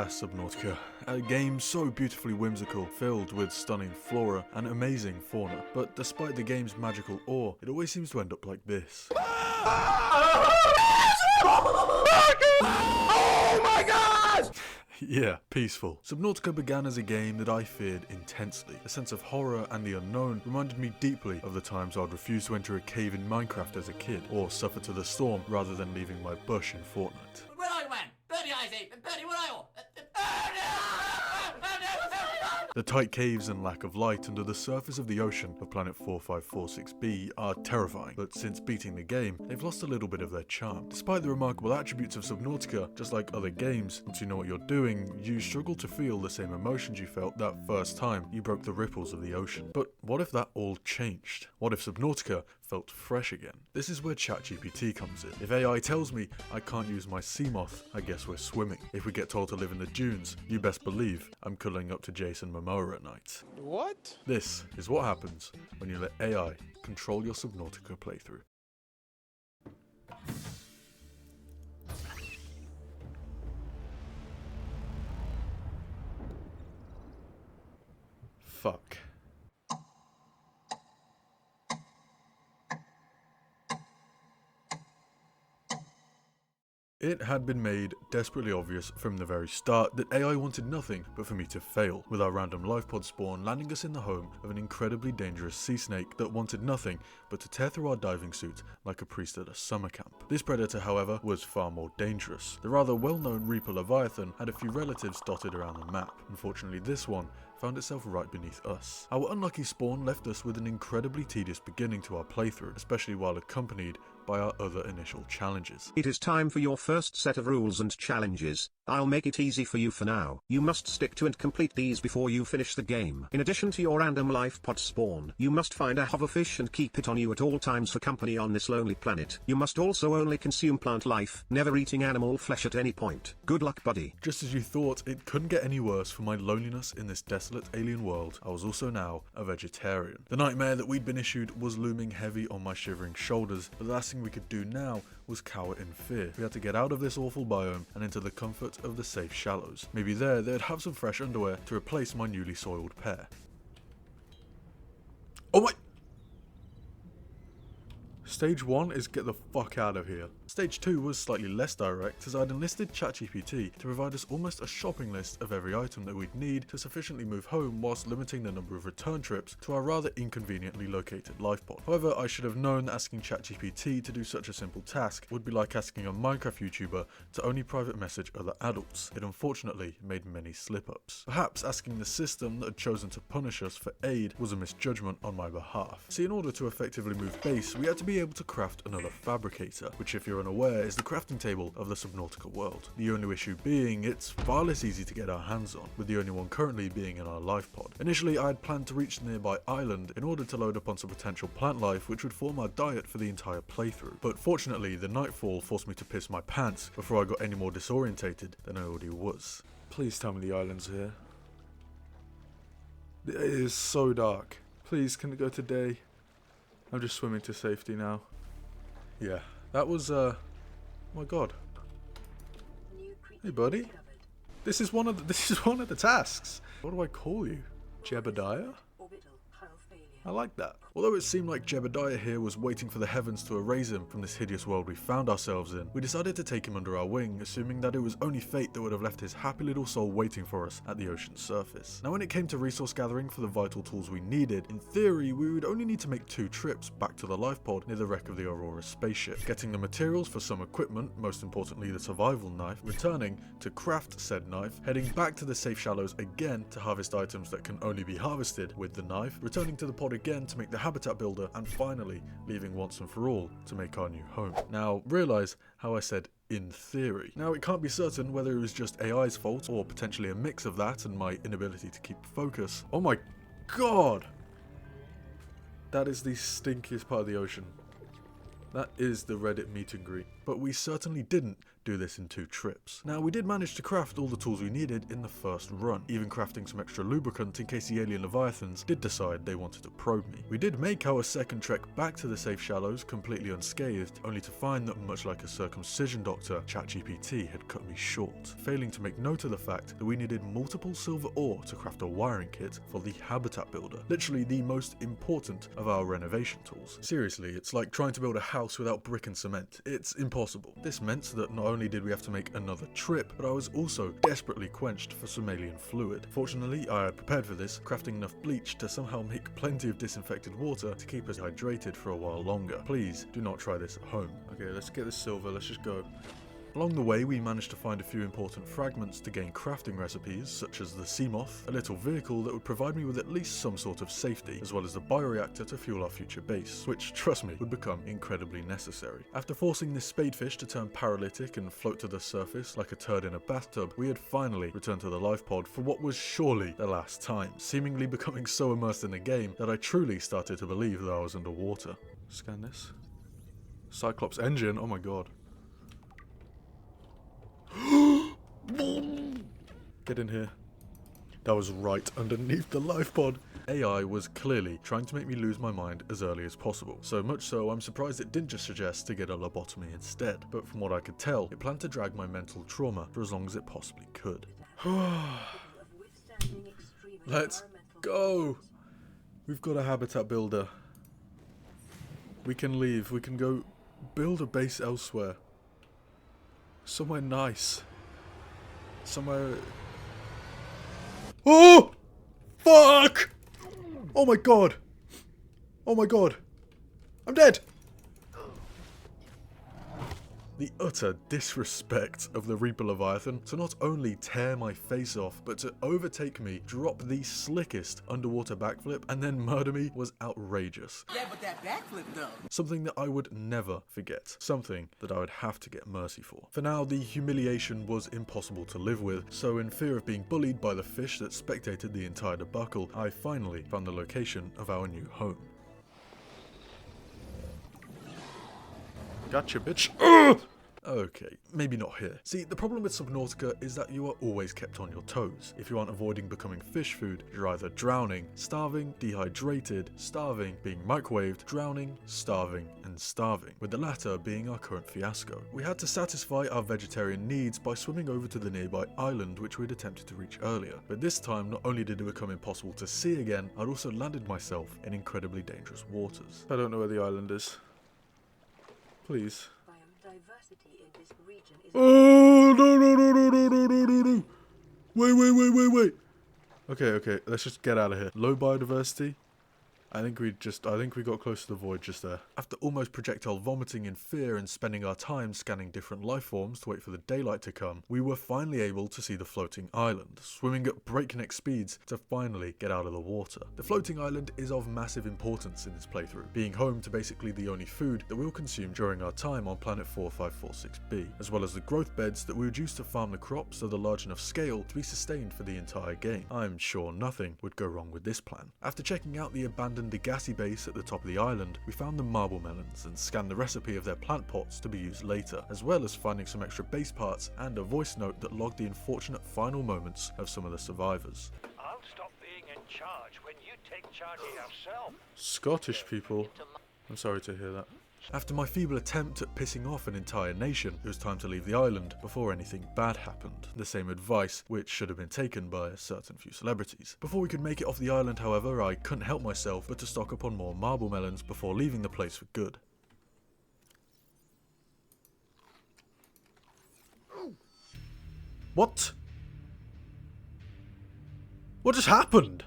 Subnautica, a game so beautifully whimsical, filled with stunning flora and amazing fauna. But despite the game's magical awe, it always seems to end up like this. Oh my god! Yeah, peaceful. Subnautica began as a game that I feared intensely. A sense of horror and the unknown reminded me deeply of the times I'd refuse to enter a cave in Minecraft as a kid, or suffer to the storm rather than leaving my bush in Fortnite. Where are you, man? Birdie eyes, eh? Birdie, where are you? The tight caves and lack of light under the surface of the ocean of planet 4546b are terrifying, but since beating the game, they've lost a little bit of their charm. Despite the remarkable attributes of Subnautica, just like other games, once you know what you're doing, you struggle to feel the same emotions you felt that first time you broke the ripples of the ocean. But what if that all changed? What if Subnautica felt fresh again? This is where ChatGPT comes in. If AI tells me I can't use my sea moth, I guess we're swimming. If we get told to live in the dunes, you best believe I'm cuddling up to Jason Momoa at night. What? This is what happens when you let AI control your Subnautica playthrough. Fuck. It had been made desperately obvious from the very start that AI wanted nothing but for me to fail, with our random life pod spawn landing us in the home of an incredibly dangerous sea snake that wanted nothing but to tear through our diving suits like a priest at a summer camp. This predator, however, was far more dangerous. The rather well-known Reaper Leviathan had a few relatives dotted around the map. Unfortunately, this one found itself right beneath us. Our unlucky spawn left us with an incredibly tedious beginning to our playthrough, especially while accompanied by our other initial challenges. It is time for your first set of rules and challenges. I'll make it easy for you for now. You must stick to and complete these before you finish the game. In addition to your random life pod spawn, you must find a hoverfish and keep it on you at all times for company on this lonely planet. You must also only consume plant life, never eating animal flesh at any point. Good luck, buddy. Just as you thought it couldn't get any worse for my loneliness in this desolate alien world, I was also now a vegetarian. The nightmare that we'd been issued was looming heavy on my shivering shoulders, but the last thing we could do now was cower in fear. We had to get out of this awful biome and into the comfort of the safe shallows. Maybe there they'd have some fresh underwear to replace my newly soiled pair. Oh my... Stage 1 is get the fuck out of here. Stage 2 was slightly less direct, as I'd enlisted ChatGPT to provide us almost a shopping list of every item that we'd need to sufficiently move home whilst limiting the number of return trips to our rather inconveniently located life pod. However, I should have known that asking ChatGPT to do such a simple task would be like asking a Minecraft YouTuber to only private message other adults. It unfortunately made many slip-ups. Perhaps asking the system that had chosen to punish us for aid was a misjudgment on my behalf. See, in order to effectively move base, we had to be able to craft another fabricator, which if you're unaware is the crafting table of the Subnautica world. The only issue being it's far less easy to get our hands on, with the only one currently being in our life pod. Initially I had planned to reach the nearby island in order to load up on some potential plant life which would form our diet for the entire playthrough, but fortunately the nightfall forced me to piss my pants before I got any more disorientated than I already was. Please tell me the island's here. It is so dark. Please, can it go to day? I'm just swimming to safety now. Yeah, that was, my god. Hey buddy. This is one of the tasks. What do I call you? Jebediah? I like that. Although it seemed like Jebediah here was waiting for the heavens to erase him from this hideous world we found ourselves in, we decided to take him under our wing, assuming that it was only fate that would have left his happy little soul waiting for us at the ocean's surface. Now when it came to resource gathering for the vital tools we needed, in theory we would only need to make 2 trips back to the life pod near the wreck of the Aurora spaceship, getting the materials for some equipment, most importantly the survival knife, returning to craft said knife, heading back to the safe shallows again to harvest items that can only be harvested with the knife, returning to the pod again to make the habitat builder, and finally leaving once and for all to make our new home. Now realize how I said in theory. Now it can't be certain whether it was just AI's fault or potentially a mix of that and my inability to keep focus. Oh my god! That is the stinkiest part of the ocean. That is the Reddit meet and greet. But we certainly didn't do this in 2 trips. Now, we did manage to craft all the tools we needed in the first run, even crafting some extra lubricant in case the alien leviathans did decide they wanted to probe me. We did make our second trek back to the safe shallows completely unscathed, only to find that much like a circumcision doctor, ChatGPT had cut me short, failing to make note of the fact that we needed multiple silver ore to craft a wiring kit for the habitat builder, literally the most important of our renovation tools. Seriously, it's like trying to build a house without brick and cement. It's impossible. This meant that not only did we have to make another trip, but I was also desperately quenched for some alien fluid. Fortunately, I had prepared for this, crafting enough bleach to somehow make plenty of disinfected water to keep us hydrated for a while longer. Please do not try this at home. Okay, let's get this silver, let's just go. Along the way, we managed to find a few important fragments to gain crafting recipes, such as the Seamoth, a little vehicle that would provide me with at least some sort of safety, as well as the bioreactor to fuel our future base, which, trust me, would become incredibly necessary. After forcing this spadefish to turn paralytic and float to the surface like a turd in a bathtub, we had finally returned to the life pod for what was surely the last time, seemingly becoming so immersed in the game that I truly started to believe that I was underwater. Scan this. Cyclops engine, oh my god. Get in here. That was right underneath the life pod. AI was clearly trying to make me lose my mind as early as possible. So much so, I'm surprised it didn't just suggest to get a lobotomy instead. But from what I could tell, it planned to drag my mental trauma for as long as it possibly could. Let's go! We've got a habitat builder. We can leave. We can go build a base elsewhere. Somewhere nice. Somewhere... Oh! Fuck! Oh my god! Oh my god! I'm dead! The utter disrespect of the Reaper Leviathan to not only tear my face off, but to overtake me, drop the slickest underwater backflip, and then murder me was outrageous. Yeah, but that backflip though. Something that I would never forget. Something that I would have to get mercy for. For now, the humiliation was impossible to live with, so in fear of being bullied by the fish that spectated the entire debacle, I finally found the location of our new home. Gotcha, bitch. Ugh! Okay, maybe not here. See, the problem with Subnautica is that you are always kept on your toes. If you aren't avoiding becoming fish food, you're either drowning, starving, dehydrated, starving, being microwaved, drowning, starving, and starving, with the latter being our current fiasco. We had to satisfy our vegetarian needs by swimming over to the nearby island which we'd attempted to reach earlier. But this time, not only did it become impossible to see again, I'd also landed myself in incredibly dangerous waters. I don't know where the island is. Please. Oh, no. Wait. Okay, let's just get out of here. Low biodiversity. I think we got close to the void just there. After almost projectile vomiting in fear and spending our time scanning different life forms to wait for the daylight to come, we were finally able to see the floating island, swimming at breakneck speeds to finally get out of the water. The floating island is of massive importance in this playthrough, being home to basically the only food that we'll consume during our time on planet 4546b, as well as the growth beds that we would use to farm the crops of a large enough scale to be sustained for the entire game. I'm sure nothing would go wrong with this plan. After checking out the abandoned Degassi base at the top of the island, we found the marble melons and scanned the recipe of their plant pots to be used later, as well as finding some extra base parts and a voice note that logged the unfortunate final moments of some of the survivors. I'll stop being in charge when you take charge of yourself. Scottish people. I'm sorry to hear that. After my feeble attempt at pissing off an entire nation, it was time to leave the island before anything bad happened. The same advice which should have been taken by a certain few celebrities. Before we could make it off the island, however, I couldn't help myself but to stock up on more marble melons before leaving the place for good. What? What just happened?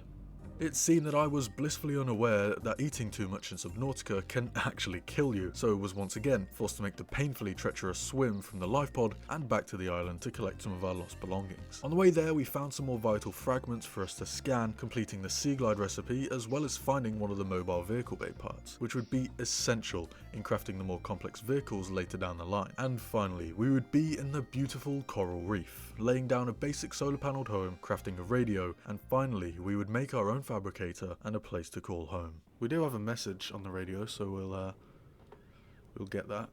It seemed that I was blissfully unaware that eating too much in Subnautica can actually kill you, so was once again forced to make the painfully treacherous swim from the life pod and back to the island to collect some of our lost belongings. On the way there, we found some more vital fragments for us to scan, completing the Sea Glide recipe, as well as finding one of the mobile vehicle bay parts, which would be essential in crafting the more complex vehicles later down the line. And finally, we would be in the beautiful coral reef, laying down a basic solar panelled home, crafting a radio, and finally we would make our own fabricator and a place to call home. We do have a message on the radio, so we'll get that.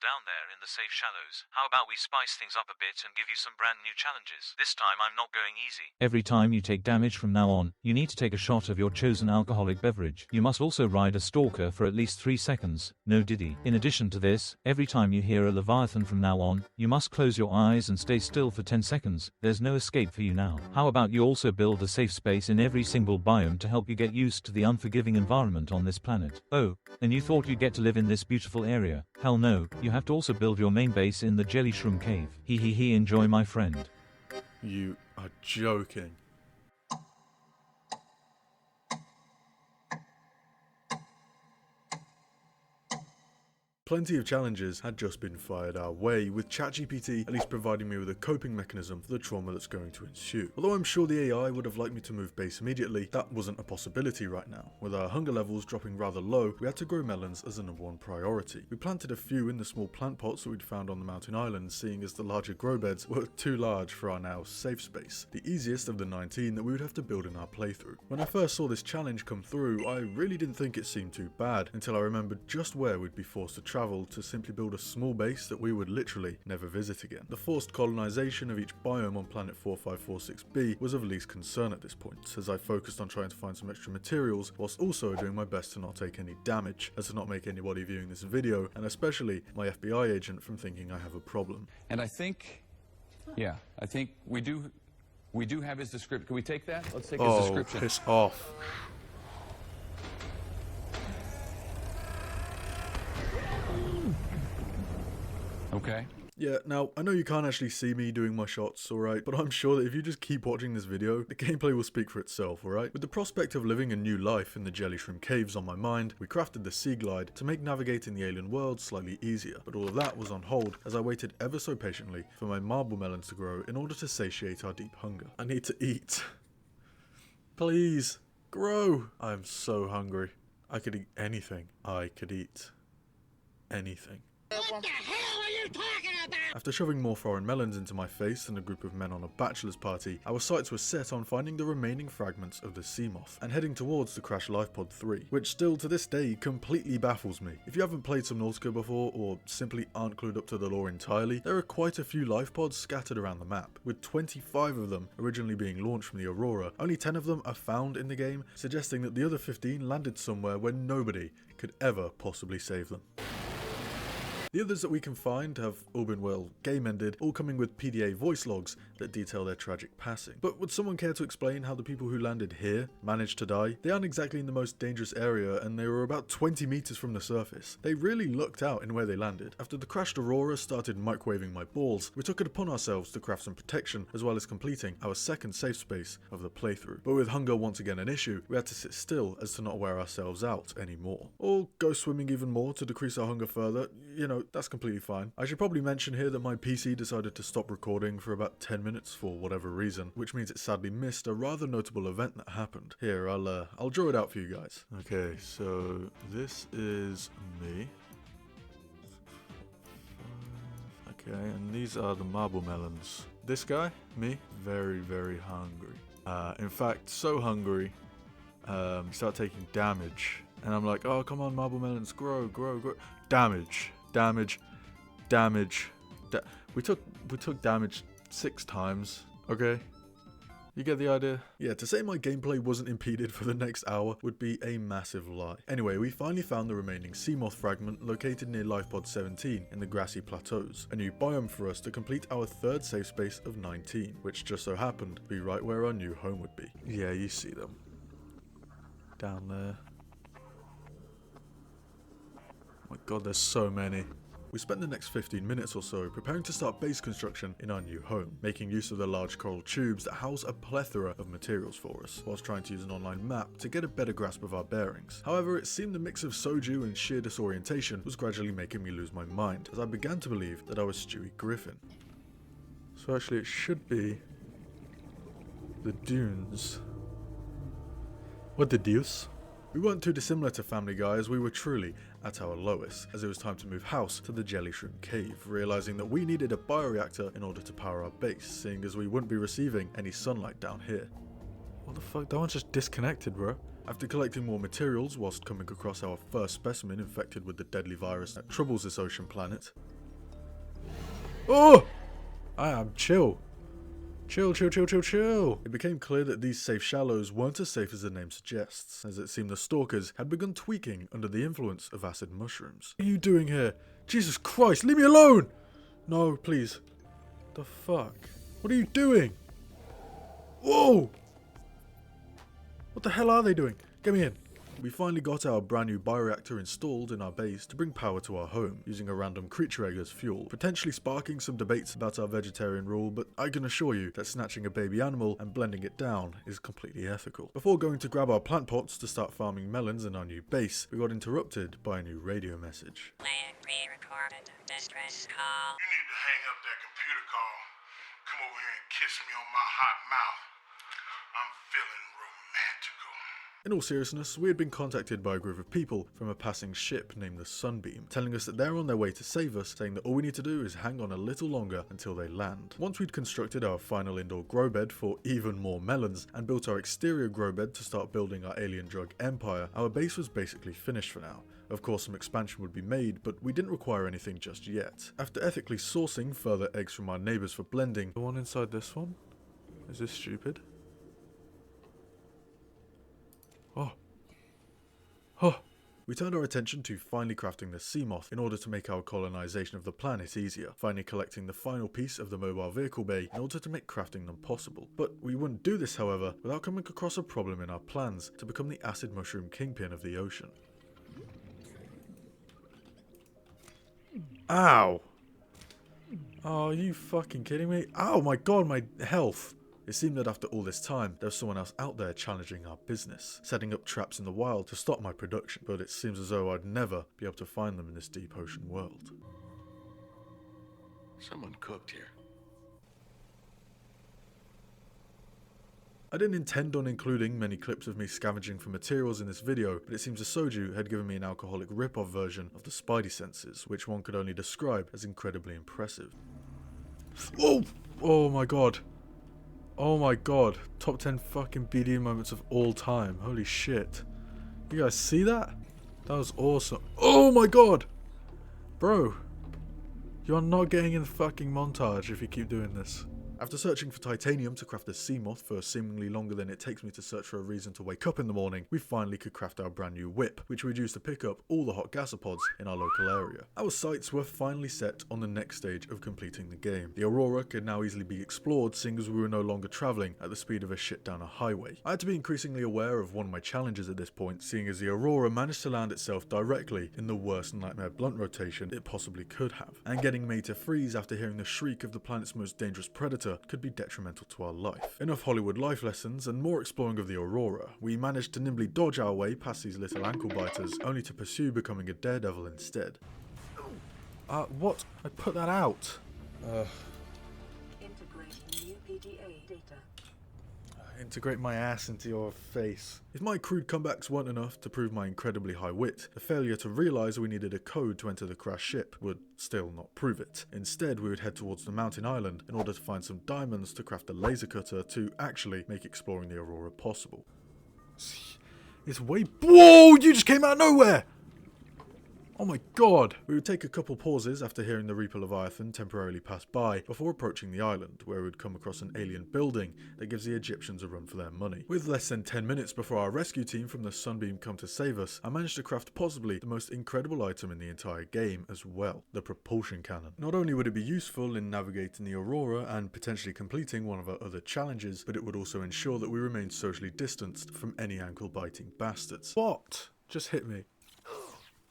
down there in the safe shallows. How about we spice things up a bit and give you some brand new challenges? This time I'm not going easy. Every time you take damage from now on, you need to take a shot of your chosen alcoholic beverage. You must also ride a stalker for at least 3 seconds. No diddy. In addition to this, every time you hear a leviathan from now on, you must close your eyes and stay still for 10 seconds. There's no escape for you now. How about you also build a safe space in every single biome to help you get used to the unforgiving environment on this planet? Oh, and you thought you'd get to live in this beautiful area? Hell no, you have to also build your main base in the jelly shroom cave. Hee, enjoy, my friend. You are joking. Plenty of challenges had just been fired our way, with ChatGPT at least providing me with a coping mechanism for the trauma that's going to ensue. Although I'm sure the AI would have liked me to move base immediately, that wasn't a possibility right now. With our hunger levels dropping rather low, we had to grow melons as a #1 priority. We planted a few in the small plant pots that we'd found on the mountain island, seeing as the larger grow beds were too large for our now safe space, the easiest of the 19 that we would have to build in our playthrough. When I first saw this challenge come through, I really didn't think it seemed too bad, until I remembered just where we'd be forced to travel to simply build a small base that we would literally never visit again. The forced colonization of each biome on planet 4546b was of least concern at this point, as I focused on trying to find some extra materials whilst also doing my best to not take any damage, as to not make anybody viewing this video, and especially my FBI agent, from thinking I have a problem. And I think we do have his description. Can we take that? Let's take his description. Piss off. Okay. Yeah, now, I know you can't actually see me doing my shots, alright, but I'm sure that if you just keep watching this video, the gameplay will speak for itself, alright? With the prospect of living a new life in the jelly shroom caves on my mind, we crafted the Sea Glide to make navigating the alien world slightly easier, but all of that was on hold as I waited ever so patiently for my marble melons to grow in order to satiate our deep hunger. I need to eat. Please, grow! I am so hungry. I could eat anything. I could eat anything. What the hell are you talking about? After shoving more foreign melons into my face than a group of men on a bachelor's party, our sights were set on finding the remaining fragments of the sea moth and heading towards the Crash Lifepod 3, which still to this day completely baffles me. If you haven't played Subnautica before, or simply aren't clued up to the lore entirely, there are quite a few life pods scattered around the map, with 25 of them originally being launched from the Aurora. Only 10 of them are found in the game, suggesting that the other 15 landed somewhere where nobody could ever possibly save them. The others that we can find have all been well game-ended, all coming with PDA voice logs that detail their tragic passing. But would someone care to explain how the people who landed here managed to die? They aren't exactly in the most dangerous area, and they were about 20 meters from the surface. They really lucked out in where they landed. After the crashed Aurora started microwaving my balls, we took it upon ourselves to craft some protection, as well as completing our second safe space of the playthrough. But with hunger once again an issue, we had to sit still as to not wear ourselves out anymore. Or go swimming even more to decrease our hunger further. You know, that's completely fine. I should probably mention here that my PC decided to stop recording for about 10 minutes for whatever reason, which means it sadly missed a rather notable event that happened. Here, I'll draw it out for you guys. Okay, so this is me. Okay, and these are the marble melons. This guy, me, very, very hungry. In fact, so hungry, start taking damage. And I'm like, oh, come on, marble melons, grow. Damage. We took damage 6 times, okay? You get the idea? Yeah, to say my gameplay wasn't impeded for the next hour would be a massive lie. Anyway, we finally found the remaining sea moth fragment located near Lifepod 17 in the grassy plateaus, a new biome for us to complete our third safe space of 19, which just so happened to be right where our new home would be. Yeah, you see them. Down there. Oh my god, there's so many. We spent the next 15 minutes or so preparing to start base construction in our new home, making use of the large coral tubes that house a plethora of materials for us, whilst trying to use an online map to get a better grasp of our bearings. However, it seemed the mix of soju and sheer disorientation was gradually making me lose my mind, as I began to believe that I was Stewie Griffin. So actually it should be the dunes. What the deuce? We weren't too dissimilar to Family Guy, as we were truly at our lowest, as it was time to move house to the Jelly Shroom Cave, realizing that we needed a bioreactor in order to power our base, seeing as we wouldn't be receiving any sunlight down here. What the fuck? That one's just disconnected, bro. After collecting more materials whilst coming across our first specimen infected with the deadly virus that troubles this ocean planet. Oh! I am chill. Chill. It became clear that these safe shallows weren't as safe as the name suggests, as it seemed the stalkers had begun tweaking under the influence of acid mushrooms. What are you doing here? Jesus Christ, leave me alone! No, please. The fuck? What are you doing? Whoa! What the hell are they doing? Get me in. We finally got our brand new bioreactor installed in our base to bring power to our home, using a random creature egg as fuel, potentially sparking some debates about our vegetarian rule, but I can assure you that snatching a baby animal and blending it down is completely ethical. Before going to grab our plant pots to start farming melons in our new base, we got interrupted by a new radio message. Plan pre-recorded distress call. You need to hang up that computer call. Come over here and kiss me on my hot mouth. I'm feeling romantical. In all seriousness, we had been contacted by a group of people from a passing ship named the Sunbeam, telling us that they're on their way to save us, saying that all we need to do is hang on a little longer until they land. Once we'd constructed our final indoor grow bed for even more melons, and built our exterior grow bed to start building our alien drug empire, our base was basically finished for now. Of course, some expansion would be made, but we didn't require anything just yet. After ethically sourcing further eggs from our neighbours for blending... The one inside this one? Is this stupid? Oh. We turned our attention to finally crafting the sea moth in order to make our colonization of the planet easier, finally collecting the final piece of the mobile vehicle bay in order to make crafting them possible. But we wouldn't do this, however, without coming across a problem in our plans to become the acid mushroom kingpin of the ocean. Ow! Oh, are you fucking kidding me? Ow, my god, my health! It seemed that after all this time, there was someone else out there challenging our business, setting up traps in the wild to stop my production, but it seems as though I'd never be able to find them in this deep ocean world. Someone cooked here. I didn't intend on including many clips of me scavenging for materials in this video, but it seems a Soju had given me an alcoholic rip-off version of the Spidey senses, which one could only describe as incredibly impressive. Whoa! Oh my god. Oh my god. Top 10 fucking BD moments of all time. Holy shit. You guys see that? That was awesome. Oh my god! Bro. You're not getting in the fucking montage if you keep doing this. After searching for titanium to craft the sea moth for seemingly longer than it takes me to search for a reason to wake up in the morning, we finally could craft our brand new whip, which we'd use to pick up all the hot gasopods in our local area. Our sights were finally set on the next stage of completing the game. The Aurora could now easily be explored, seeing as we were no longer travelling at the speed of a shit down a highway. I had to be increasingly aware of one of my challenges at this point, seeing as the Aurora managed to land itself directly in the worst nightmare blunt rotation it possibly could have, and getting made to freeze after hearing the shriek of the planet's most dangerous predator could be detrimental to our life. Enough Hollywood life lessons and more exploring of the Aurora. We managed to nimbly dodge our way past these little ankle biters, only to pursue becoming a daredevil instead. What? I put that out. Integrate my ass into your face. If my crude comebacks weren't enough to prove my incredibly high wit, the failure to realise we needed a code to enter the crashed ship would still not prove it. Instead, we would head towards the mountain island in order to find some diamonds to craft a laser cutter to actually make exploring the Aurora possible. It's way— Whoa! You just came out of nowhere! Oh my god! We would take a couple pauses after hearing the Reaper Leviathan temporarily pass by before approaching the island, where we would come across an alien building that gives the Egyptians a run for their money. With less than 10 minutes before our rescue team from the Sunbeam come to save us, I managed to craft possibly the most incredible item in the entire game as well, the propulsion cannon. Not only would it be useful in navigating the Aurora and potentially completing one of our other challenges, but it would also ensure that we remained socially distanced from any ankle-biting bastards. What? Just hit me.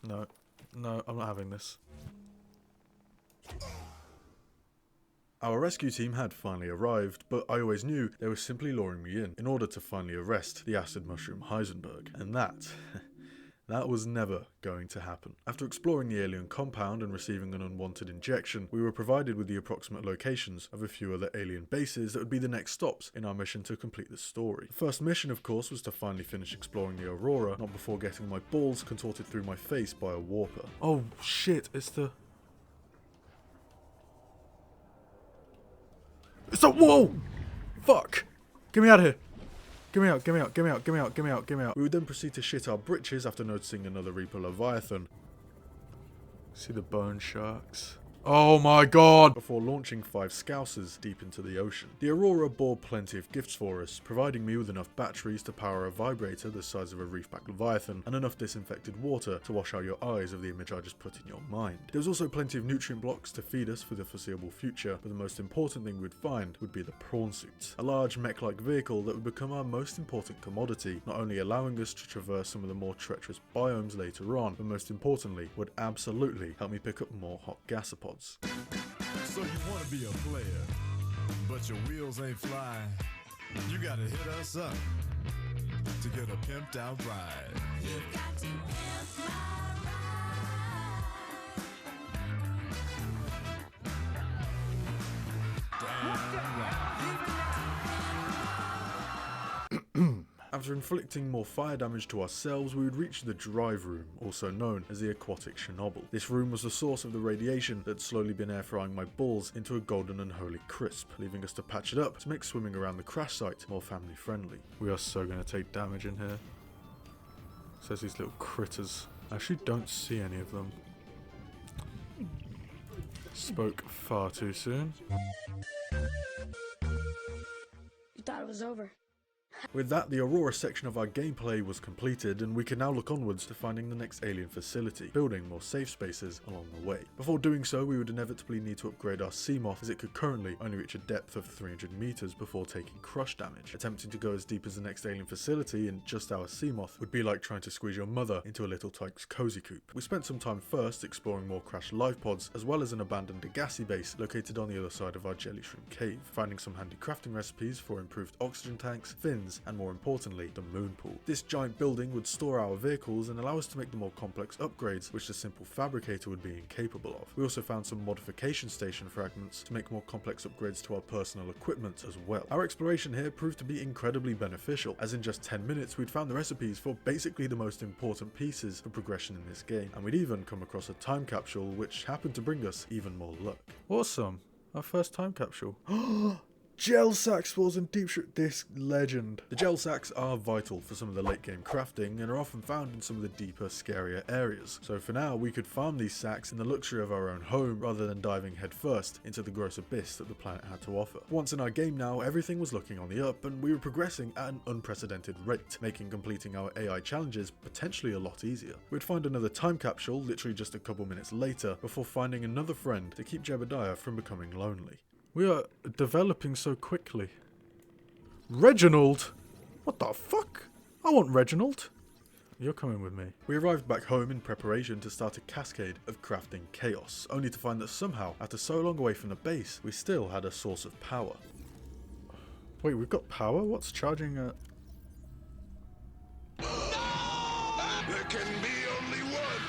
No. No, I'm not having this. Our rescue team had finally arrived, but I always knew they were simply luring me in order to finally arrest the acid mushroom Heisenberg. And that was never going to happen. After exploring the alien compound and receiving an unwanted injection, we were provided with the approximate locations of a few other alien bases that would be the next stops in our mission to complete the story. The first mission, of course, was to finally finish exploring the Aurora, not before getting my balls contorted through my face by a warper. Oh shit, it's the... Whoa! Fuck! Get me out of here! Get me out, get me out, get me out, get me out, get me out, get me out. We would then proceed to shit our britches after noticing another Reaper Leviathan. See the bone sharks. Oh my god! Before launching 5 Scousers deep into the ocean. The Aurora bore plenty of gifts for us, providing me with enough batteries to power a vibrator the size of a reefback leviathan, and enough disinfected water to wash out your eyes of the image I just put in your mind. There was also plenty of nutrient blocks to feed us for the foreseeable future, but the most important thing we'd find would be the prawn suits. A large mech-like vehicle that would become our most important commodity, not only allowing us to traverse some of the more treacherous biomes later on, but most importantly, would absolutely help me pick up more hot gasopods. So you want to be a player, but your wheels ain't flying. You gotta hit us up to get a pimped out ride. You've got to pimp my ride. Damn right. After inflicting more fire damage to ourselves, we would reach the drive room, also known as the aquatic Chernobyl. This room was the source of the radiation that had slowly been air frying my balls into a golden unholy crisp, leaving us to patch it up to make swimming around the crash site more family friendly. We are so going to take damage in here. Says these little critters. I actually don't see any of them. Spoke far too soon. You thought it was over. With that, the Aurora section of our gameplay was completed, and we can now look onwards to finding the next alien facility, building more safe spaces along the way. Before doing so, we would inevitably need to upgrade our Seamoth, as it could currently only reach a depth of 300 meters before taking crush damage. Attempting to go as deep as the next alien facility in just our Seamoth would be like trying to squeeze your mother into a little tyke's cozy coop. We spent some time first exploring more crashed life pods, as well as an abandoned Agassi base located on the other side of our jelly shrimp cave, finding some handy crafting recipes for improved oxygen tanks, fins, and more importantly, the moon pool. This giant building would store our vehicles and allow us to make the more complex upgrades which the simple fabricator would be incapable of. We also found some modification station fragments to make more complex upgrades to our personal equipment as well. Our exploration here proved to be incredibly beneficial, as in just 10 minutes we'd found the recipes for basically the most important pieces for progression in this game, and we'd even come across a time capsule which happened to bring us even more luck. Awesome! Our first time capsule. Gel sack spores and deep shroot. This legend. The gel sacks are vital for some of the late game crafting and are often found in some of the deeper, scarier areas. So for now, we could farm these sacks in the luxury of our own home rather than diving headfirst into the gross abyss that the planet had to offer. Once in our game now, everything was looking on the up and we were progressing at an unprecedented rate, making completing our AI challenges potentially a lot easier. We'd find another time capsule literally just a couple minutes later before finding another friend to keep Jebediah from becoming lonely. We are developing so quickly. Reginald? What the fuck? I want Reginald. You're coming with me. We arrived back home in preparation to start a cascade of crafting chaos, only to find that somehow, after so long away from the base, we still had a source of power. Wait, we've got power? What's charging a... There can be only one.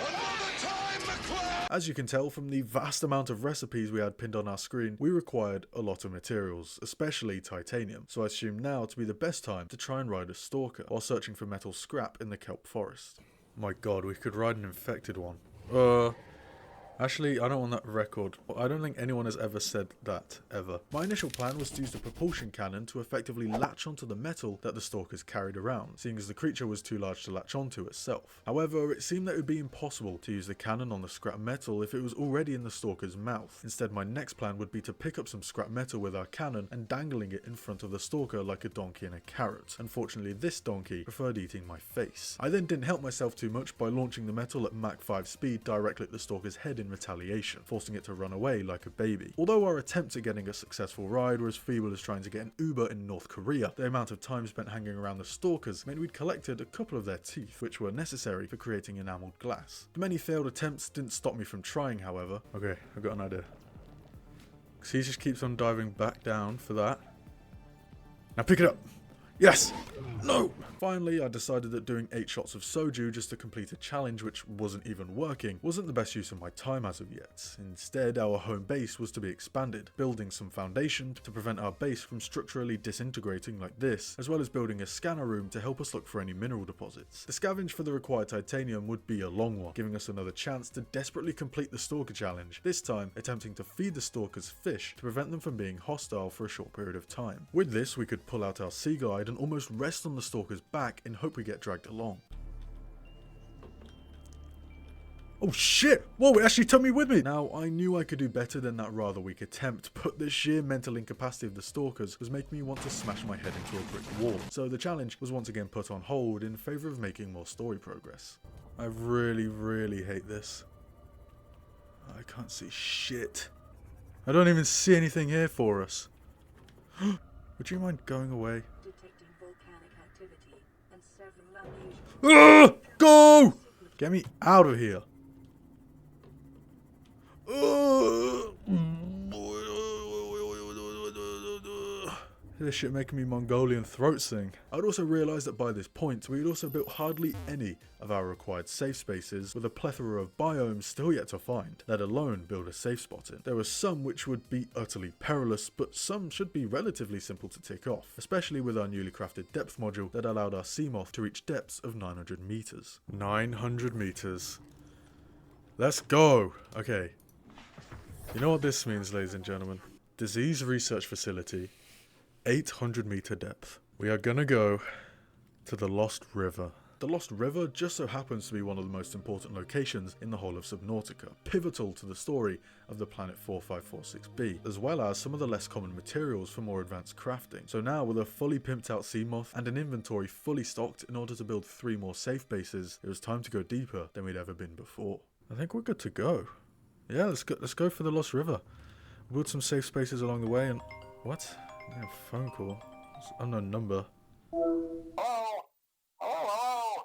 Another time, McCloud! As you can tell from the vast amount of recipes we had pinned on our screen, we required a lot of materials, especially titanium, so I assume now to be the best time to try and ride a stalker while searching for metal scrap in the kelp forest. My god, we could ride an infected one. Actually, I don't want that record. I don't think anyone has ever said that, ever. My initial plan was to use the propulsion cannon to effectively latch onto the metal that the stalkers carried around, seeing as the creature was too large to latch onto itself. However, it seemed that it would be impossible to use the cannon on the scrap metal if it was already in the stalker's mouth. Instead, my next plan would be to pick up some scrap metal with our cannon and dangling it in front of the stalker like a donkey and a carrot. Unfortunately, this donkey preferred eating my face. I then didn't help myself too much by launching the metal at Mach 5 speed directly at the stalker's head in retaliation, forcing it to run away like a baby. Although our attempts at getting a successful ride were as feeble as trying to get an Uber in North Korea, the amount of time spent hanging around the stalkers meant we'd collected a couple of their teeth, which were necessary for creating enameled glass. The many failed attempts didn't stop me from trying, however. Okay, I've got an idea. Because he just keeps on diving back down for that. Now pick it up! Yes! No! Finally, I decided that doing 8 shots of soju just to complete a challenge which wasn't even working wasn't the best use of my time as of yet. Instead, our home base was to be expanded, building some foundation to prevent our base from structurally disintegrating like this, as well as building a scanner room to help us look for any mineral deposits. The scavenge for the required titanium would be a long one, giving us another chance to desperately complete the stalker challenge, this time attempting to feed the stalkers fish to prevent them from being hostile for a short period of time. With this, we could pull out our sea glide and almost rest on the stalker's back in hope we get dragged along. Oh shit! Whoa, it actually took me with me! Now, I knew I could do better than that rather weak attempt, but the sheer mental incapacity of the stalkers was making me want to smash my head into a brick wall. So the challenge was once again put on hold in favour of making more story progress. I really hate this. I can't see shit. I don't even see anything here for us. Would you mind going away? Ah! Go! Get me out of here. This shit making me Mongolian throat sing. I'd also realised that by this point we had also built hardly any of our required safe spaces, with a plethora of biomes still yet to find, let alone build a safe spot in. There were some which would be utterly perilous, but some should be relatively simple to tick off, especially with our newly crafted depth module that allowed our Seamoth to reach depths of 900 meters. 900 meters. Let's go! Okay. You know what this means, ladies and gentlemen? Disease Research Facility, 800 meter depth. We are gonna go to the Lost River. The Lost River just so happens to be one of the most important locations in the whole of Subnautica, pivotal to the story of the planet 4546b, as well as some of the less common materials for more advanced crafting. So now, with a fully pimped out Seamoth and an inventory fully stocked in order to build 3 more safe bases, it was time to go deeper than we'd ever been before. I think we're good to go. Yeah, let's go for the Lost River. Build some safe spaces along the way and... What? I have a phone call. It's an unknown number.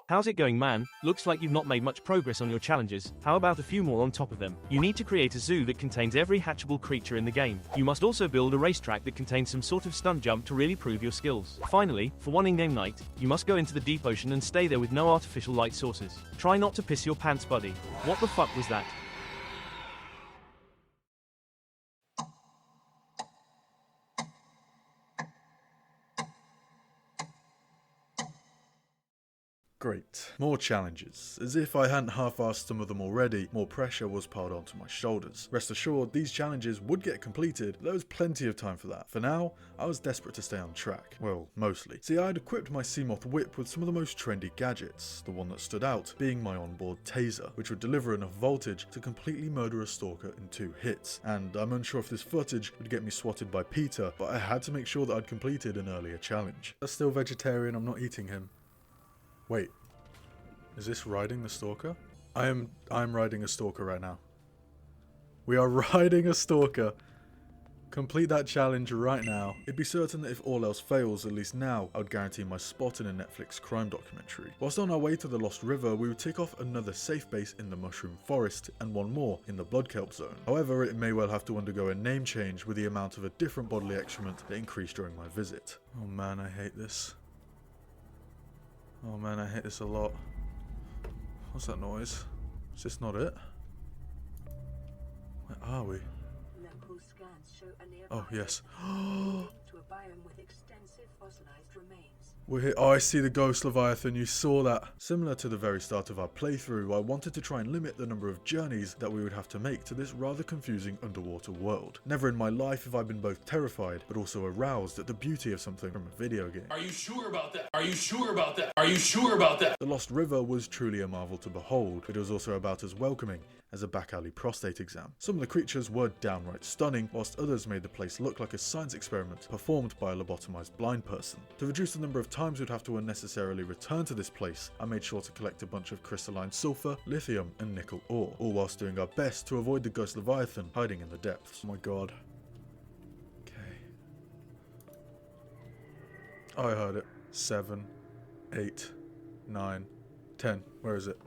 How's it going, man? Looks like you've not made much progress on your challenges. How about a few more on top of them? You need to create a zoo that contains every hatchable creature in the game. You must also build a racetrack that contains some sort of stunt jump to really prove your skills. Finally, for one in-game night, you must go into the deep ocean and stay there with no artificial light sources. Try not to piss your pants, buddy. What the fuck was that? Great. More challenges. As if I hadn't half-assed some of them already, more pressure was piled onto my shoulders. Rest assured, these challenges would get completed, there was plenty of time for that. For now, I was desperate to stay on track. Well, mostly. See, I had equipped my Seamoth whip with some of the most trendy gadgets, the one that stood out being my onboard taser, which would deliver enough voltage to completely murder a stalker in 2 hits. And I'm unsure if this footage would get me swatted by Peter, but I had to make sure that I'd completed an earlier challenge. That's still vegetarian, I'm not eating him. Wait, is this riding the stalker? I'm riding a stalker right now. We are riding a stalker. Complete that challenge right now. It'd be certain that if all else fails, at least now, I would guarantee my spot in a Netflix crime documentary. Whilst on our way to the Lost River, we would tick off another safe base in the Mushroom Forest, and one more in the Blood Kelp Zone. However, it may well have to undergo a name change with the amount of a different bodily excrement that increased during my visit. Oh man, I hate this. Oh man, I hate this a lot. What's that noise? Is this not it? Where are we? Oh, yes. We're here. Oh, I see the ghost Leviathan. You saw that. Similar to the very start of our playthrough, I wanted to try and limit the number of journeys that we would have to make to this rather confusing underwater world. Never in my life have I been both terrified, but also aroused at the beauty of something from a video game. Are you sure about that? Are you sure about that? Are you sure about that? The Lost River was truly a marvel to behold, but it was also about as welcoming as a back alley prostate exam. Some of the creatures were downright stunning, whilst others made the place look like a science experiment performed by a lobotomized blind person. To reduce the number of times we'd have to unnecessarily return to this place, I made sure to collect a bunch of crystalline sulfur, lithium and nickel ore, all whilst doing our best to avoid the ghost Leviathan hiding in the depths. Oh my god. Okay. Oh, I heard it. 7, 8, 9, 10. Where is it?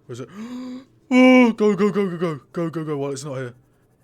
Where is it? Oh, go while it's not here.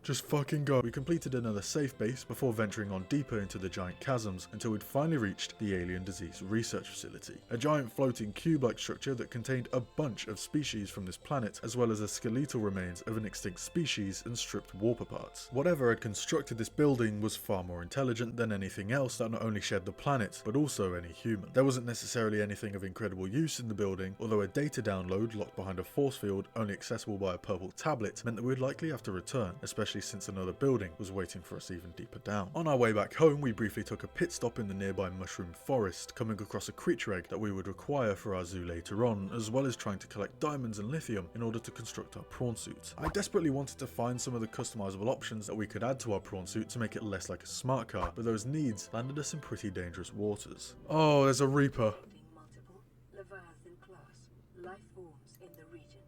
Just fucking go. We completed another safe base before venturing on deeper into the giant chasms until we'd finally reached the alien disease research facility. A giant floating cube-like structure that contained a bunch of species from this planet, as well as the skeletal remains of an extinct species and stripped warper parts. Whatever had constructed this building was far more intelligent than anything else that not only shared the planet, but also any human. There wasn't necessarily anything of incredible use in the building, although a data download locked behind a force field only accessible by a purple tablet meant that we'd likely have to return, especially since another building was waiting for us even deeper down. On our way back home, we briefly took a pit stop in the nearby mushroom forest, coming across a creature egg that we would require for our zoo later on, as well as trying to collect diamonds and lithium in order to construct our prawn suit. I desperately wanted to find some of the customizable options that we could add to our prawn suit to make it less like a smart car, but those needs landed us in pretty dangerous waters. Oh, there's a reaper. Multiple Leviathan class life forms in the region.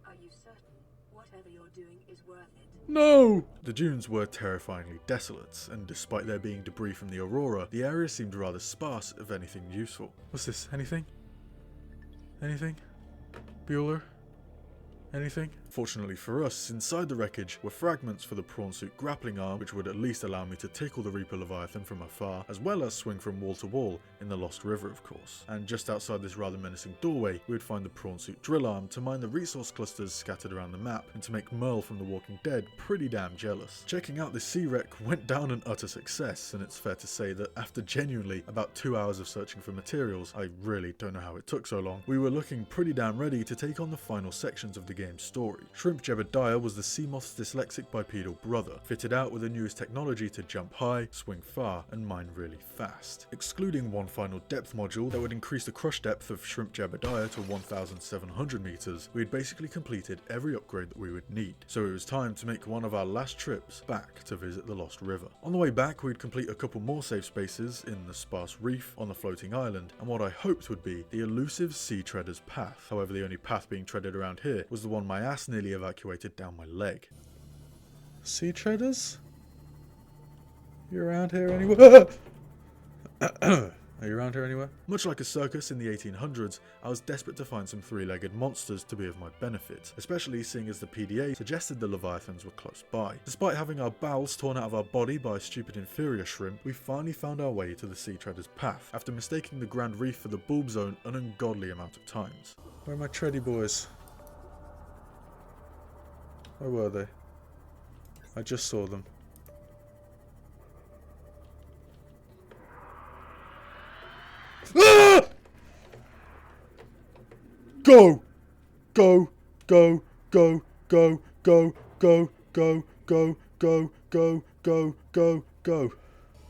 Are you certain whatever you're doing is worth it? No! The dunes were terrifyingly desolate, and despite there being debris from the Aurora, the area seemed rather sparse of anything useful. What's this? Anything? Anything? Bueller? Anything? Fortunately for us, inside the wreckage were fragments for the prawn suit grappling arm, which would at least allow me to tickle the Reaper Leviathan from afar, as well as swing from wall to wall in the Lost River, of course. And just outside this rather menacing doorway, we would find the prawn suit drill arm to mine the resource clusters scattered around the map, and to make Merle from The Walking Dead pretty damn jealous. Checking out this sea wreck went down an utter success, and it's fair to say that after genuinely about 2 hours of searching for materials, I really don't know how it took so long, we were looking pretty damn ready to take on the final sections of the game's story. Shrimp Jebediah was the sea moth's dyslexic bipedal brother, fitted out with the newest technology to jump high, swing far, and mine really fast. Excluding one final depth module that would increase the crush depth of Shrimp Jebediah to 1,700 meters, we had basically completed every upgrade that we would need, so it was time to make one of our last trips back to visit the Lost River. On the way back, we'd complete a couple more safe spaces in the sparse reef, on the floating island, and what I hoped would be the elusive Sea Treader's path. However, the only path being treaded around here was the one my ass nearly evacuated down my leg. Sea Treaders? You around here anywhere? Are you around here anywhere? Much like a circus in the 1800s, I was desperate to find some three-legged monsters to be of my benefit, especially seeing as the PDA suggested the Leviathans were close by. Despite having our bowels torn out of our body by a stupid inferior shrimp, we finally found our way to the Sea Treader's path, after mistaking the Grand Reef for the Bulb Zone an ungodly amount of times. Where are my tready boys? Where were they? I just saw them. Ah! Go! Go! Go! Go! Go! Go! Go! Go! Go! Go! Go! Go! Go! Go!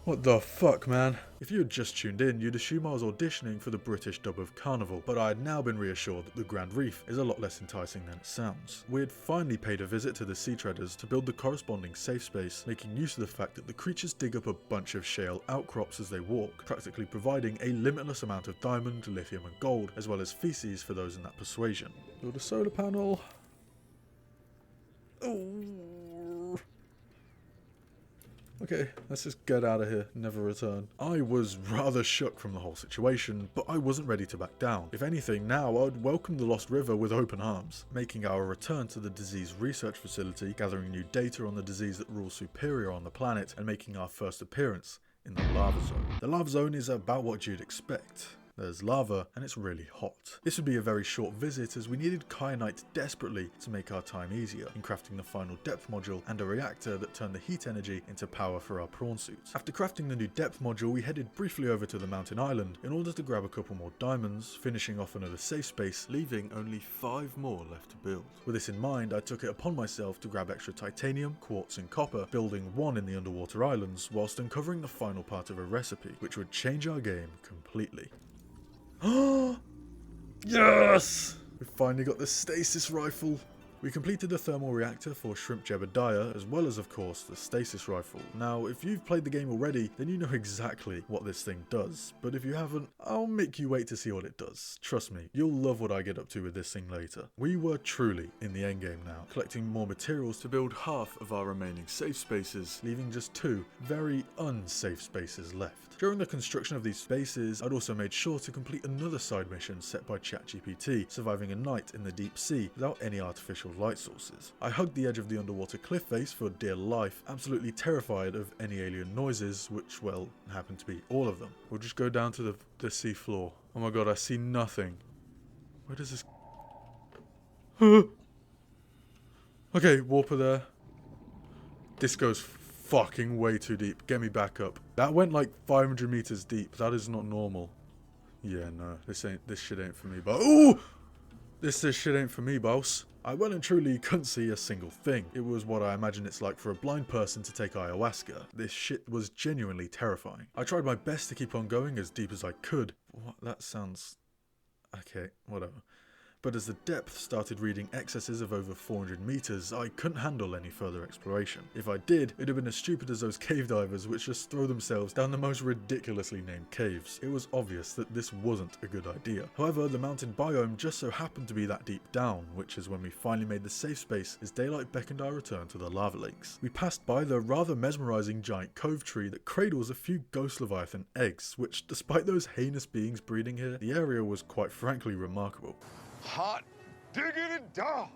What the fuck, man? If you had just tuned in, you'd assume I was auditioning for the British dub of Carnival, but I had now been reassured that the Grand Reef is a lot less enticing than it sounds. We had finally paid a visit to the Sea Treaders to build the corresponding safe space, making use of the fact that the creatures dig up a bunch of shale outcrops as they walk, practically providing a limitless amount of diamond, lithium and gold, as well as feces for those in that persuasion. Build a solar panel. Oh. Okay, let's just get out of here, never return. I was rather shook from the whole situation, but I wasn't ready to back down. If anything, now I'd welcome the Lost River with open arms, making our return to the disease research facility, gathering new data on the disease that rules Superior on the planet, and making our first appearance in the lava zone. The lava zone is about what you'd expect. There's lava, and it's really hot. This would be a very short visit, as we needed kyanite desperately to make our time easier, in crafting the final depth module and a reactor that turned the heat energy into power for our prawn suits. After crafting the new depth module, we headed briefly over to the mountain island in order to grab a couple more diamonds, finishing off another safe space, leaving only 5 more left to build. With this in mind, I took it upon myself to grab extra titanium, quartz and copper, building one in the underwater islands, whilst uncovering the final part of a recipe, which would change our game completely. Yes! We finally got the stasis rifle. We completed the thermal reactor for Shrimp Jebediah, as well as, of course, the stasis rifle. Now, if you've played the game already, then you know exactly what this thing does. But if you haven't, I'll make you wait to see what it does. Trust me, you'll love what I get up to with this thing later. We were truly in the endgame now, collecting more materials to build half of our remaining safe spaces, leaving just 2 very unsafe spaces left. During the construction of these spaces, I'd also made sure to complete another side mission set by ChatGPT, surviving a night in the deep sea without any artificial of light sources. I hugged the edge of the underwater cliff face for dear life, absolutely terrified of any alien noises, which, well, happened to be all of them. We'll just go down to the sea floor. Oh my god, I see nothing. Where does this... Okay, warper there. This goes fucking way too deep. Get me back up. That went like 500 meters deep. That is not normal. Yeah, no, this shit ain't for me, but ooh! This shit ain't for me, boss. I well and truly couldn't see a single thing. It was what I imagine it's like for a blind person to take ayahuasca. This shit was genuinely terrifying. I tried my best to keep on going as deep as I could. What? That sounds... okay, whatever. But as the depth started reading excesses of over 400 meters, I couldn't handle any further exploration. If I did, it'd have been as stupid as those cave divers which just throw themselves down the most ridiculously named caves. It was obvious that this wasn't a good idea. However, the mountain biome just so happened to be that deep down, which is when we finally made the safe space as daylight beckoned our return to the lava lakes. We passed by the rather mesmerizing giant cove tree that cradles a few ghost leviathan eggs, which, despite those heinous beings breeding here, the area was quite frankly remarkable. Hot diggity dog!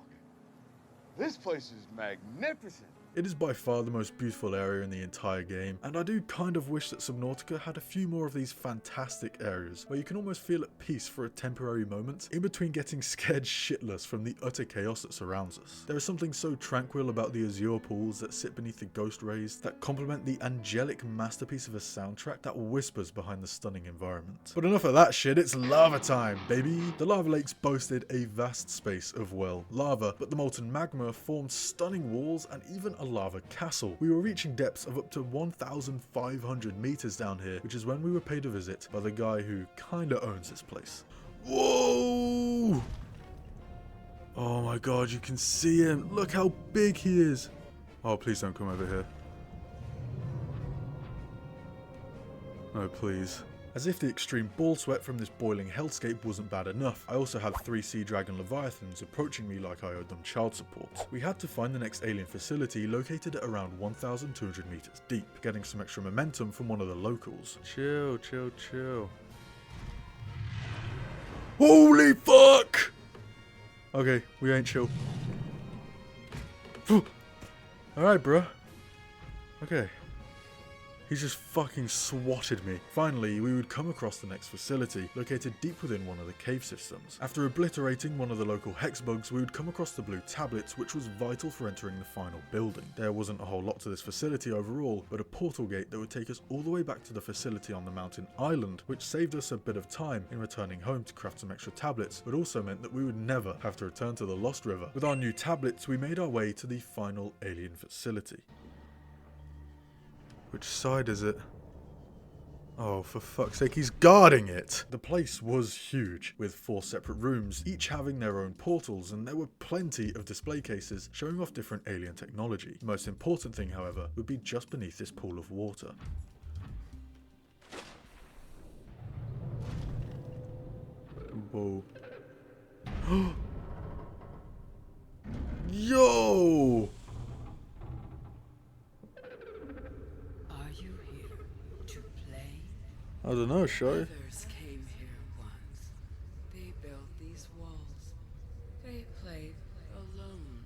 This place is magnificent. It is by far the most beautiful area in the entire game, and I do kind of wish that Subnautica had a few more of these fantastic areas where you can almost feel at peace for a temporary moment in between getting scared shitless from the utter chaos that surrounds us. There is something so tranquil about the azure pools that sit beneath the ghost rays that complement the angelic masterpiece of a soundtrack that whispers behind the stunning environment. But enough of that shit, it's lava time, baby! The lava lakes boasted a vast space of, well, lava, but the molten magma formed stunning walls and even a lava castle. We were reaching depths of up to 1,500 meters down here, which is when we were paid a visit by the guy who kinda owns this place. Whoa! Oh my god, you can see him. Look how big he is. Oh, please don't come over here. Oh, please. As if the extreme ball sweat from this boiling hellscape wasn't bad enough, I also had 3 sea dragon leviathans approaching me like I owed them child support. We had to find the next alien facility located at around 1,200 meters deep, getting some extra momentum from one of the locals. Chill, chill, chill. Holy fuck! Okay, we ain't chill. Alright, bruh. Okay. He just fucking swatted me. Finally, we would come across the next facility, located deep within one of the cave systems. After obliterating one of the local hex bugs, we would come across the blue tablets, which was vital for entering the final building. There wasn't a whole lot to this facility overall, but a portal gate that would take us all the way back to the facility on the mountain island, which saved us a bit of time in returning home to craft some extra tablets, but also meant that we would never have to return to the Lost River. With our new tablets, we made our way to the final alien facility. Which side is it? Oh, for fuck's sake, he's guarding it! The place was huge, with 4 separate rooms, each having their own portals, and there were plenty of display cases showing off different alien technology. The most important thing, however, would be just beneath this pool of water. Whoa. Yo! I don't know, show. Others came here once. They built these walls. They played alone.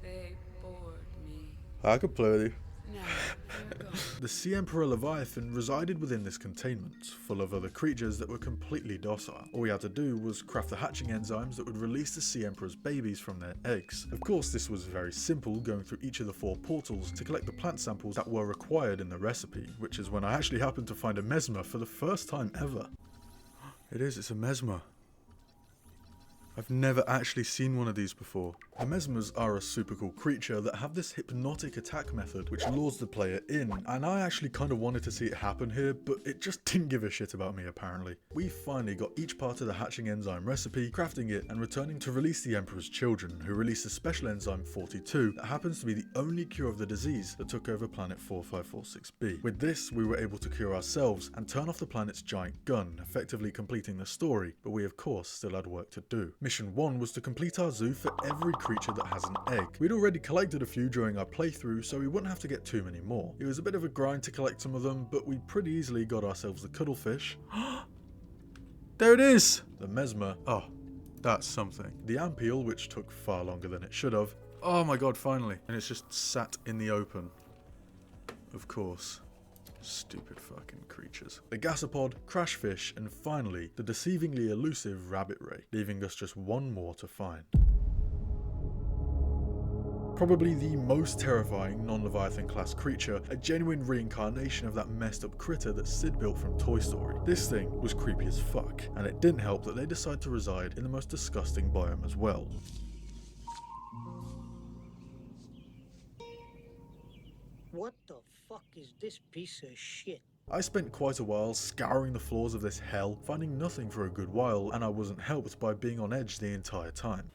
They bored me. I could play with you. Now they're gone. The Sea Emperor Leviathan resided within this containment, full of other creatures that were completely docile. All we had to do was craft the hatching enzymes that would release the Sea Emperor's babies from their eggs. Of course, this was very simple, going through each of the 4 portals to collect the plant samples that were required in the recipe, which is when I actually happened to find a mesmer for the first time ever. It's a mesmer. I've never actually seen one of these before. The mesmers are a super cool creature that have this hypnotic attack method which lures the player in, and I actually kind of wanted to see it happen here, but it just didn't give a shit about me apparently. We finally got each part of the hatching enzyme recipe, crafting it, and returning to release the Emperor's children, who released a special enzyme 42 that happens to be the only cure of the disease that took over planet 4546b. With this, we were able to cure ourselves and turn off the planet's giant gun, effectively completing the story, but we of course still had work to do. Mission 1 was to complete our zoo for every creature that has an egg. We'd already collected a few during our playthrough, so we wouldn't have to get too many more. It was a bit of a grind to collect some of them, but we pretty easily got ourselves the cuttlefish. There it is! The mesmer. Oh, That's something. The ant peel, which took far longer than it should have. Oh my god, finally. And it's just sat in the open. Of course. Stupid fucking creatures. The gasopod, crashfish, and finally, the deceivingly elusive rabbit ray, leaving us just one more to find. Probably the most terrifying non-Leviathan class creature, a genuine reincarnation of that messed up critter that Sid built from Toy Story. This thing was creepy as fuck, and it didn't help that they decided to reside in the most disgusting biome as well. What the fuck is this piece of shit? I spent quite a while scouring the floors of this hell, finding nothing for a good while, and I wasn't helped by being on edge the entire time.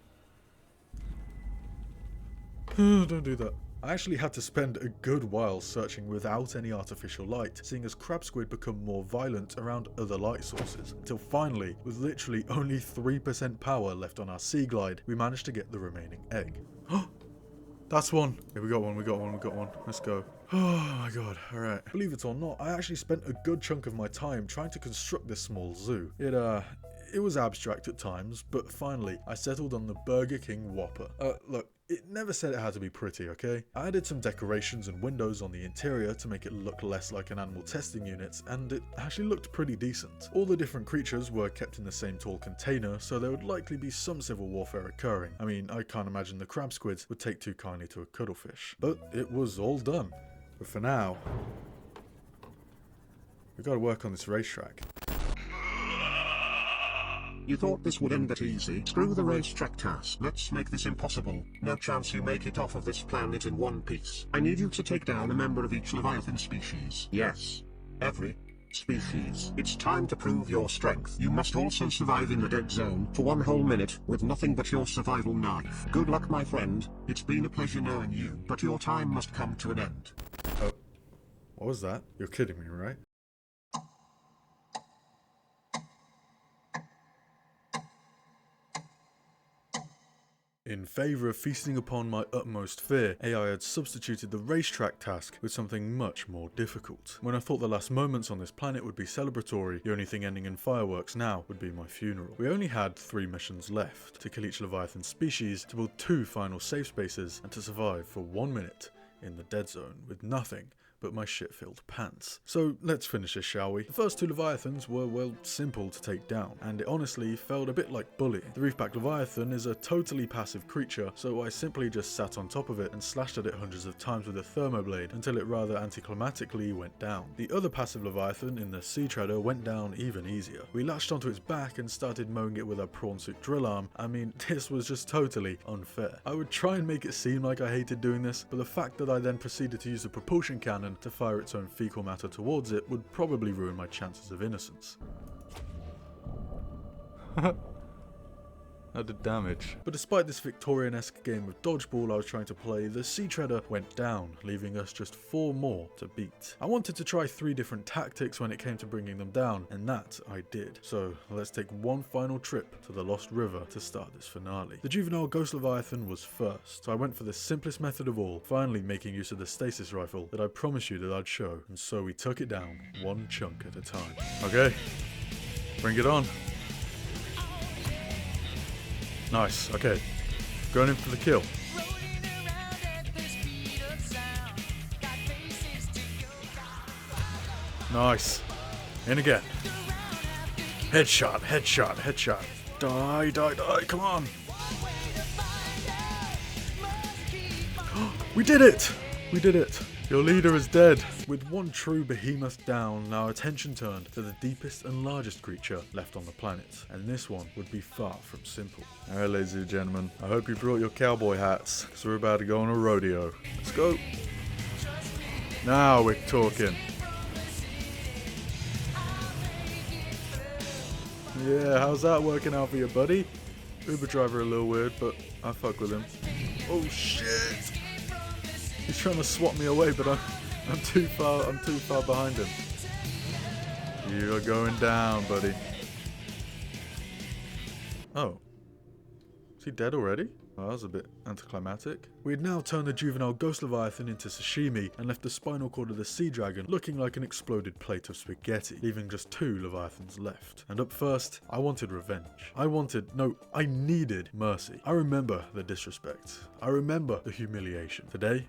Don't do that. I actually had to spend a good while searching without any artificial light, seeing as crab squid become more violent around other light sources, until finally, with literally only 3% power left on our sea glide, we managed to get the remaining egg. That's one. Yeah, we got one. Let's go. Oh my god, alright. Believe it or not, I actually spent a good chunk of my time trying to construct this small zoo. It was abstract at times, but finally, I settled on the Burger King Whopper. Look, it never said it had to be pretty, okay? I added some decorations and windows on the interior to make it look less like an animal testing unit, and it actually looked pretty decent. All the different creatures were kept in the same tall container, so there would likely be some civil warfare occurring. I mean, I can't imagine the crab squids would take too kindly to a cuttlefish. But it was all done. But for now, we gotta work on this racetrack. You thought this would end that easy? Screw the racetrack task. Let's make this impossible. No chance you make it off of this planet in one piece. I need you to take down a member of each Leviathan species. Yes, every species. It's time to prove your strength. You must also survive in the dead zone for 1 whole minute with nothing but your survival knife. Good luck, my friend. It's been a pleasure knowing you, but your time must come to an end. Oh, what was that? You're kidding me, right? In favour of feasting upon my utmost fear, AI had substituted the racetrack task with something much more difficult. When I thought the last moments on this planet would be celebratory, the only thing ending in fireworks now would be my funeral. We only had 3 missions left: to kill each Leviathan species, to build 2 final safe spaces, and to survive for 1 minute in the dead zone with nothing but my shit-filled pants. So let's finish this, shall we? The first 2 Leviathans were, well, simple to take down, and it honestly felt a bit like bullying. The Reefback Leviathan is a totally passive creature, so I simply just sat on top of it and slashed at it hundreds of times with a thermoblade until it rather anticlimactically went down. The other passive Leviathan in the Sea Treader went down even easier. We latched onto its back and started mowing it with our prawn suit drill arm. I mean, this was just totally unfair. I would try and make it seem like I hated doing this, but the fact that I then proceeded to use a propulsion cannon to fire its own fecal matter towards it would probably ruin my chances of innocence. That did damage. But despite this Victorian-esque game of dodgeball I was trying to play, the Sea Treader went down, leaving us just 4 more to beat. I wanted to try 3 different tactics when it came to bringing them down, and that I did. So let's take one final trip to the Lost River to start this finale. The juvenile Ghost Leviathan was first, so I went for the simplest method of all, finally making use of the stasis rifle that I promised you that I'd show, and so we took it down, 1 chunk at a time. Okay, bring it on. Nice, okay. Going in for the kill. Nice. In again. Headshot, headshot, headshot. Die, die, die, come on. We did it! We did it. Your leader is dead. With 1 true behemoth down, our attention turned to the deepest and largest creature left on the planet, and this one would be far from simple. Alright, ladies and gentlemen, I hope you brought your cowboy hats, because we're about to go on a rodeo. Let's go. Now we're talking. Yeah, how's that working out for you, buddy? Uber driver a little weird, but I fuck with him. Oh shit! He's trying to swat me away, but I'm too far behind him. You are going down, buddy. Oh. Is he dead already? Well, that was a bit anticlimactic. We had now turned the juvenile ghost leviathan into sashimi and left the spinal cord of the sea dragon looking like an exploded plate of spaghetti, leaving just 2 leviathans left. And up first, I wanted revenge. I needed mercy. I remember the disrespect. I remember the humiliation. Today,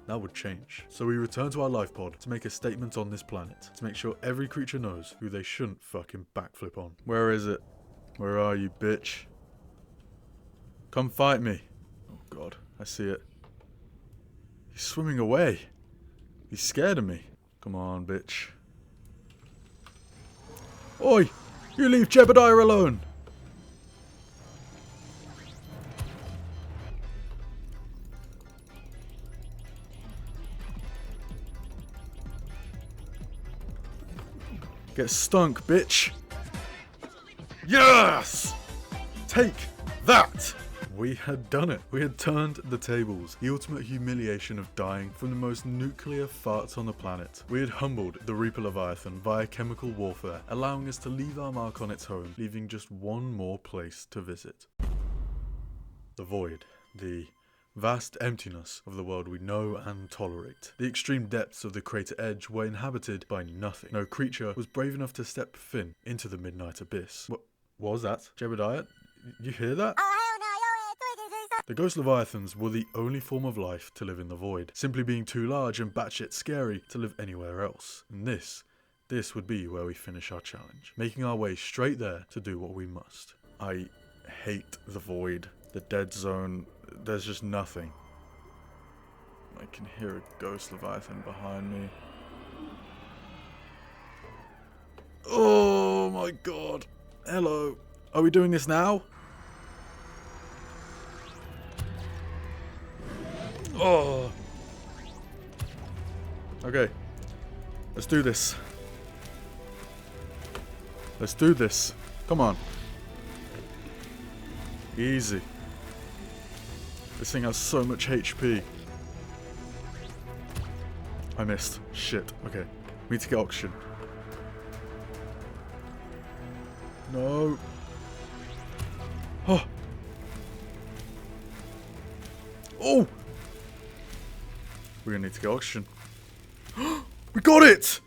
that would change. So we return to our life pod to make a statement on this planet, to make sure every creature knows who they shouldn't fucking backflip on. Where is it? Where are you, bitch? Come fight me. Oh god, I see it. He's swimming away. He's scared of me. Come on, bitch. Oi! You leave Jebediah alone! Get stunk, bitch! Yes! Take that! We had done it. We had turned the tables. The ultimate humiliation of dying from the most nuclear farts on the planet. We had humbled the Reaper Leviathan via chemical warfare, allowing us to leave our mark on its home, leaving just one more place to visit. The void. The vast emptiness of the world we know and tolerate. The extreme depths of the crater edge were inhabited by nothing. No creature was brave enough to step fin into the midnight abyss. What was that? Jebediah? You hear that? The ghost leviathans were the only form of life to live in the void, simply being too large and batshit scary to live anywhere else. And this would be where we finish our challenge, making our way straight there to do what we must. I hate the void, the dead zone, there's just nothing. I can hear a ghost leviathan behind me. Oh my god. Hello. Are we doing this now? Oh. Okay. Let's do this. Let's do this. Come on. Easy. This thing has so much HP. I missed. Shit. Okay. We need to get oxygen. No. Oh. Oh. We're gonna need to get oxygen. We got it!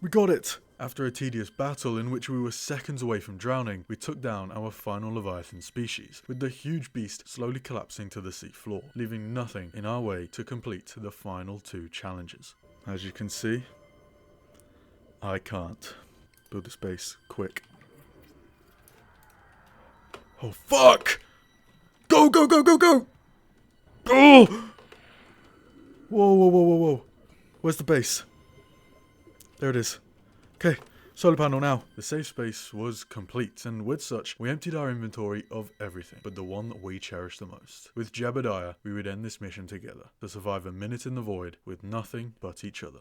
We got it! After a tedious battle in which we were seconds away from drowning, we took down our final Leviathan species, with the huge beast slowly collapsing to the sea floor, leaving nothing in our way to complete the final 2 challenges. As you can see, I can't. Build this base, quick. Oh fuck! Go, go, go, go, go! Oh! Whoa, whoa, whoa, whoa, whoa. Where's the base? There it is. Okay, solar panel now. The safe space was complete, and with such, we emptied our inventory of everything, but the one that we cherished the most. With Jebediah, we would end this mission together, to survive a minute in the void with nothing but each other.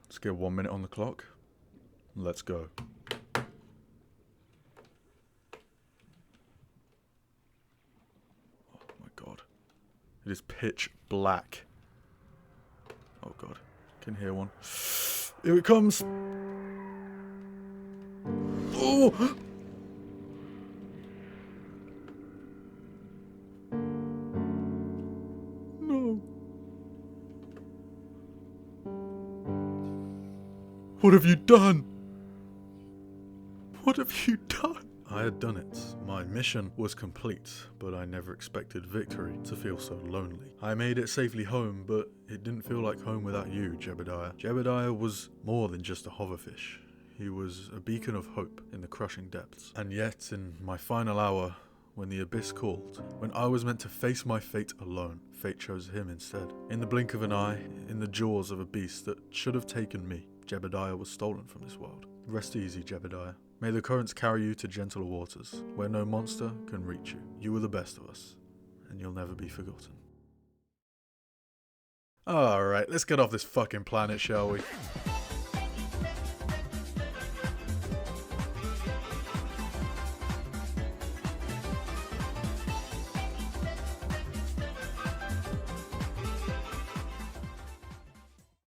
Let's get 1 minute on the clock. Let's go. Oh my god. It is pitch black. Oh god. Can hear one. Here it comes. Oh! No. What have you done? What have you done? I had done it. My mission was complete, but I never expected victory to feel so lonely. I made it safely home, but it didn't feel like home without you, Jebediah. Jebediah was more than just a hoverfish. He was a beacon of hope in the crushing depths. And yet, in my final hour, when the abyss called, when I was meant to face my fate alone, fate chose him instead. In the blink of an eye, in the jaws of a beast that should have taken me, Jebediah was stolen from this world. Rest easy, Jebediah. May the currents carry you to gentler waters, where no monster can reach you. You were the best of us, and you'll never be forgotten. Alright, let's get off this fucking planet, shall we?